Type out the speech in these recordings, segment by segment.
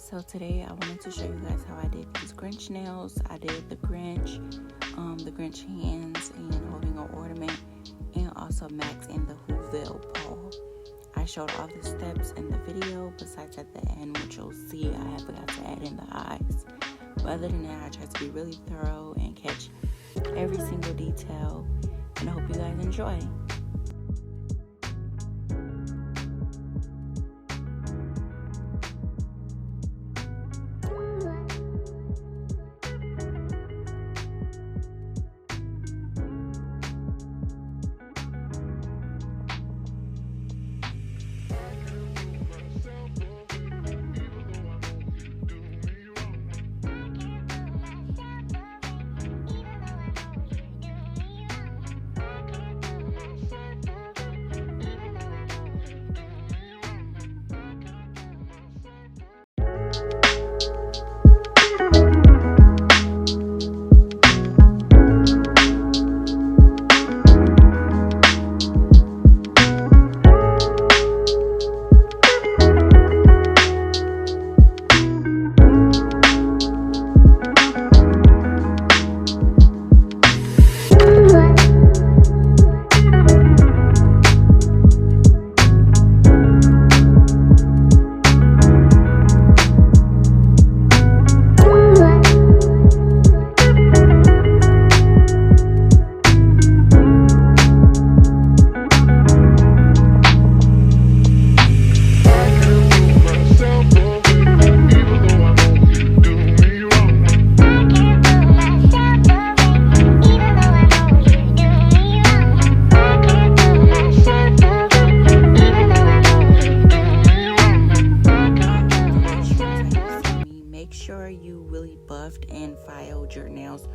So today I wanted to show you guys how I did these Grinch nails. I did the Grinch hands and holding an ornament, and also Max and the Whoville paw. I showed all the steps in the video, besides at the end, which you'll see I forgot to add in the eyes. But other than that, I tried to be really thorough and catch every single detail, and I hope you guys enjoy. Buffed and filed your nails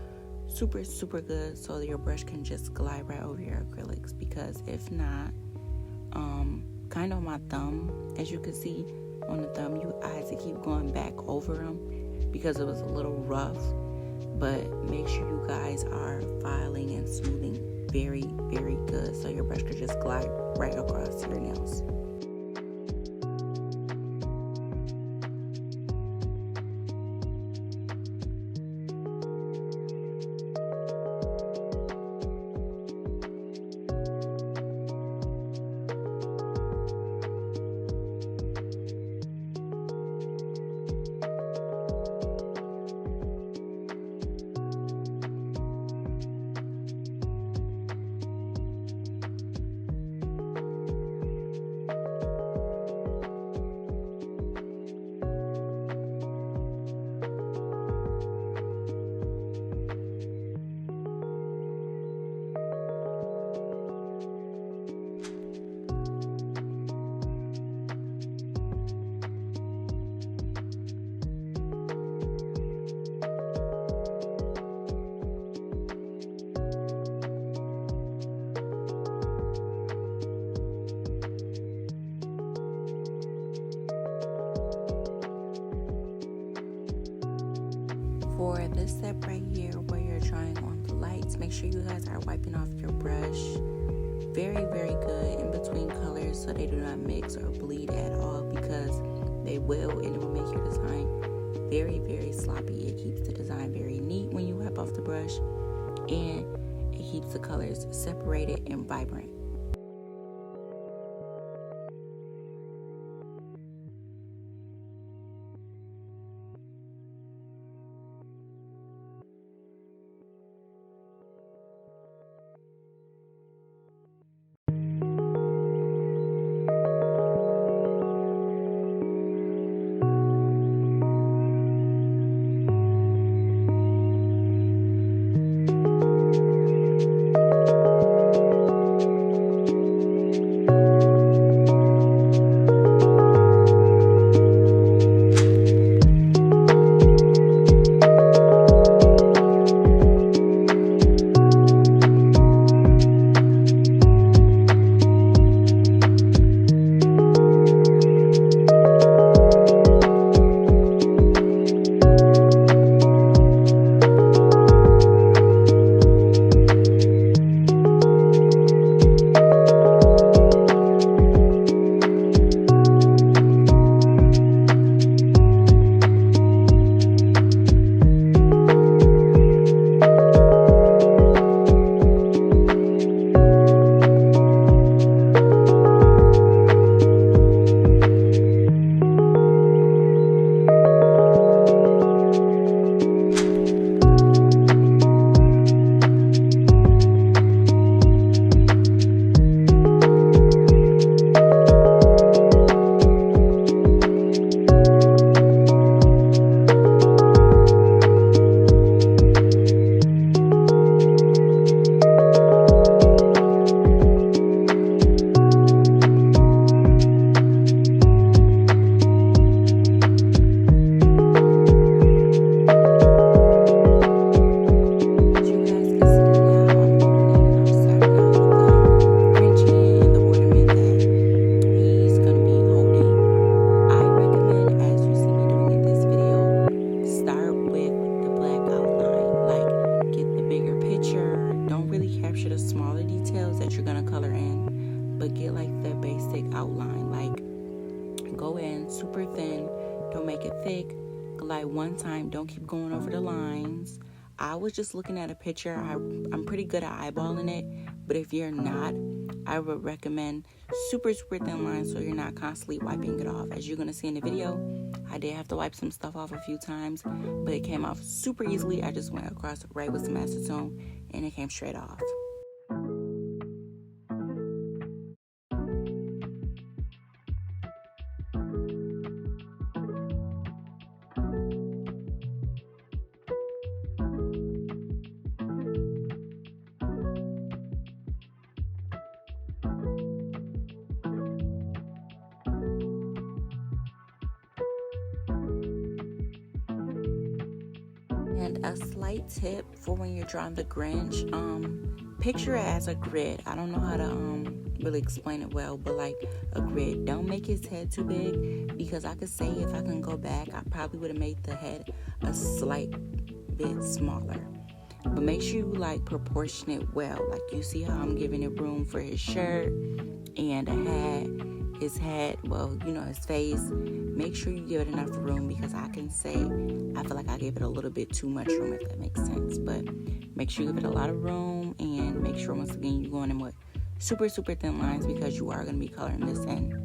super good, so your brush can just glide right over your acrylics, because if not, kind of on my thumb, as you can see on the thumb, I had to keep going back over them because it was a little rough. But make sure you guys are filing and smoothing very good, so your brush could just glide right across your nails. For this step right here, where you're trying on the lights, make sure you guys are wiping off your brush very good in between colors, so they do not mix or bleed at all, because they will, and it will make your design very sloppy. It keeps the design very neat when you wipe off the brush, and it keeps the colors separated and vibrant. smaller details that you're gonna color in, but get like the basic outline. Like, go in super thin, don't make it thick. Glide one time, don't keep going over the lines. I was just looking at a picture. I'm pretty good at eyeballing it, but if you're not, I would recommend super thin lines so you're not constantly wiping it off. As you're going to see in the video, I did have to wipe some stuff off a few times, but it came off super easily. I just went across right with some acetone and it came straight off. And a slight tip for when you're drawing the Grinch, picture it as a grid. I don't know how to really explain it well, but like a grid. Don't make his head too big, because I could say if I can go back, I probably would have made the head a slight bit smaller. But make sure you like proportion it well. Like, you see how I'm giving it room for his shirt and a hat, his head, well, you know, his face. Make sure you give it enough room, because I can say I feel like I gave it a little bit too much room, if that makes sense. But make sure you give it a lot of room, and make sure once again you're going in with super thin lines, because you are going to be coloring this in.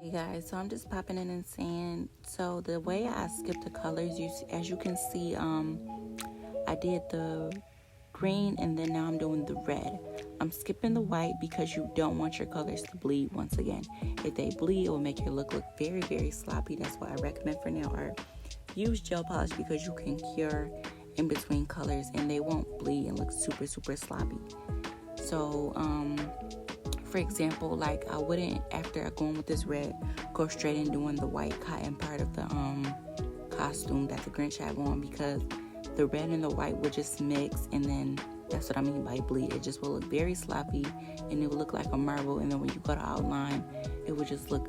Hey guys, so I'm just popping in and saying, so the way I skip the colors, as you can see, I did the green and then now I'm doing the red. I'm skipping the white because you don't want your colors to bleed once again. If they bleed, it will make your look very, very sloppy. That's why I recommend for nail art, use gel polish because you can cure in between colors and they won't bleed and look super, super sloppy. So, for example, like I wouldn't, after going with this red, go straight in doing the white cotton part of the costume that the Grinch had on, because the red and the white would just mix, and then that's what I mean by bleed. It just will look very sloppy and it will look like a marble, and then when you go to outline, it would just look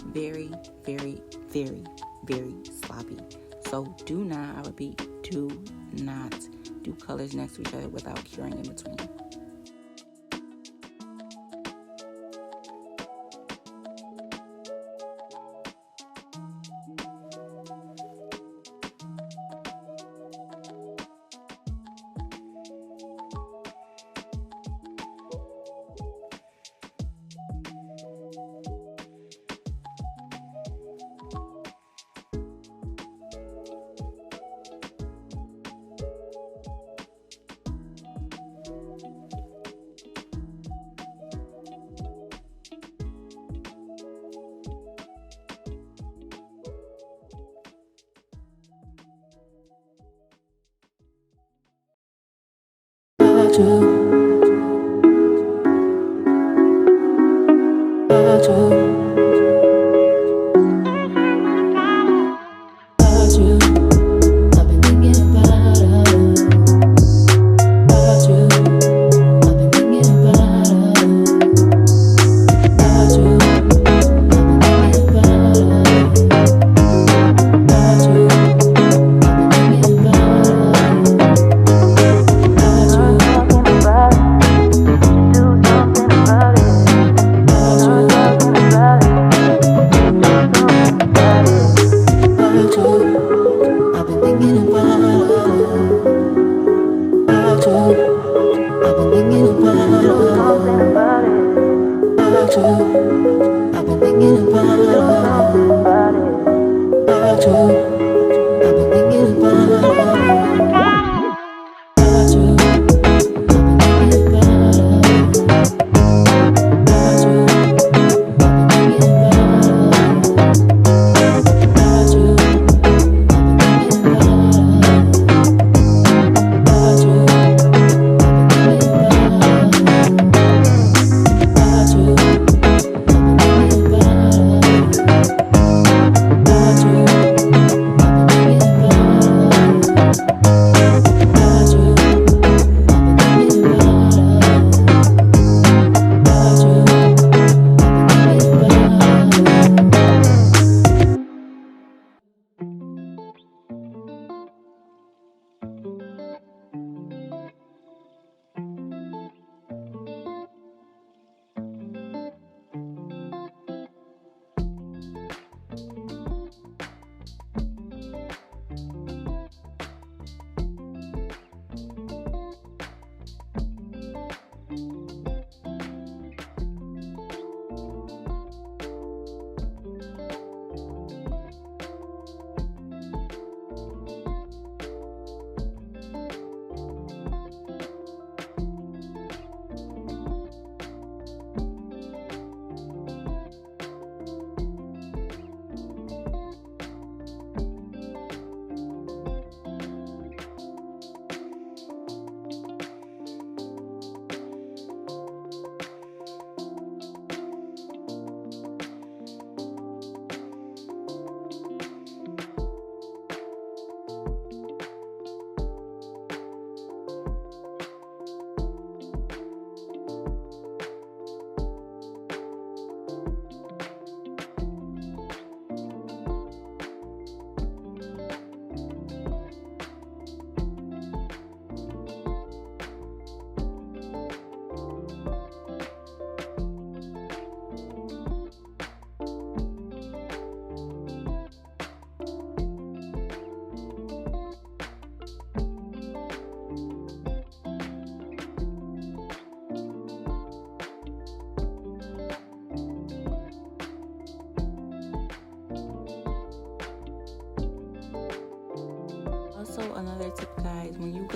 very, very, very, very sloppy. So do not, I repeat, do not do colors next to each other without curing in between.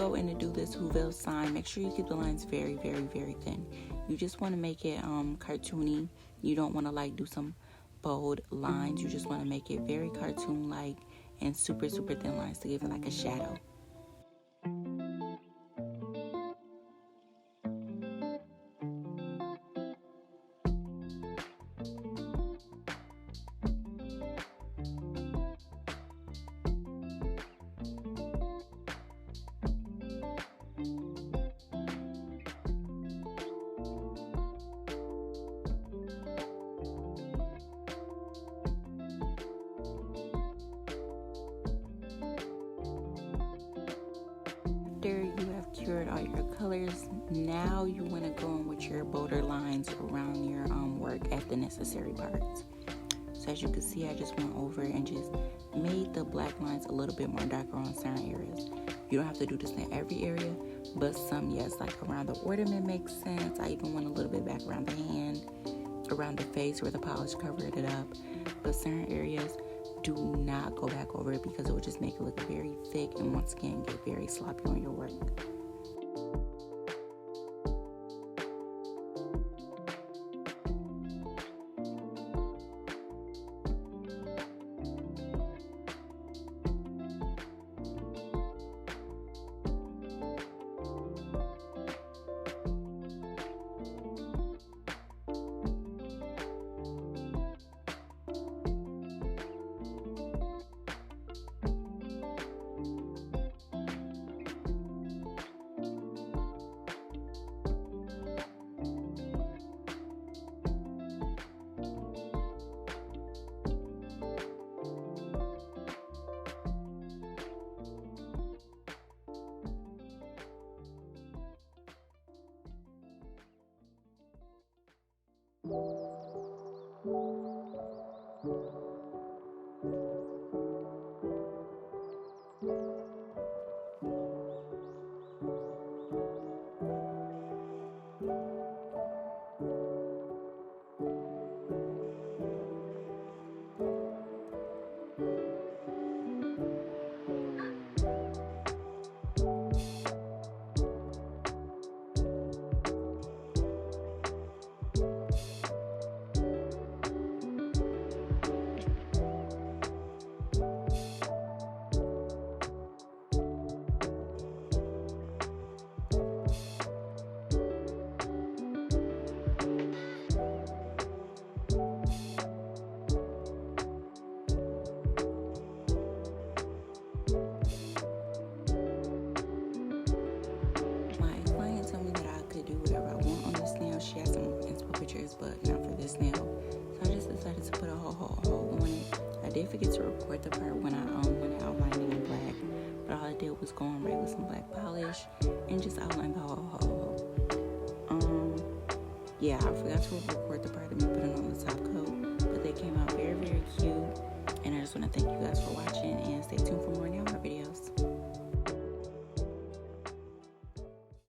go in to do this Whoville sign, make sure you keep the lines very, very, very thin. You just want to make it cartoony. You don't want to like do some bold lines. You just want to make it very cartoon-like and super, super thin lines to give it like a shadow. After you have cured all your colors, now you want to go in with your bolder lines around your work at the necessary parts. So as you can see, I just went over and just made the black lines a little bit more darker on certain areas. You don't have to do this in every area, but some, yes, like around the ornament makes sense. I even went a little bit back around the hand, around the face where the polish covered it up. But certain areas, do not go back over it because it will just make it look very thick and once again get very sloppy on your work. But not for this nail, so I just decided to put a hole on it. I did forget to record the part when I outlined it in black, but all I did was go on right with some black polish and just outline the hole. Yeah, I forgot to record the part of me putting on the top coat, but they came out very, very cute, and I just want to thank you guys for watching and stay tuned for more nail art videos.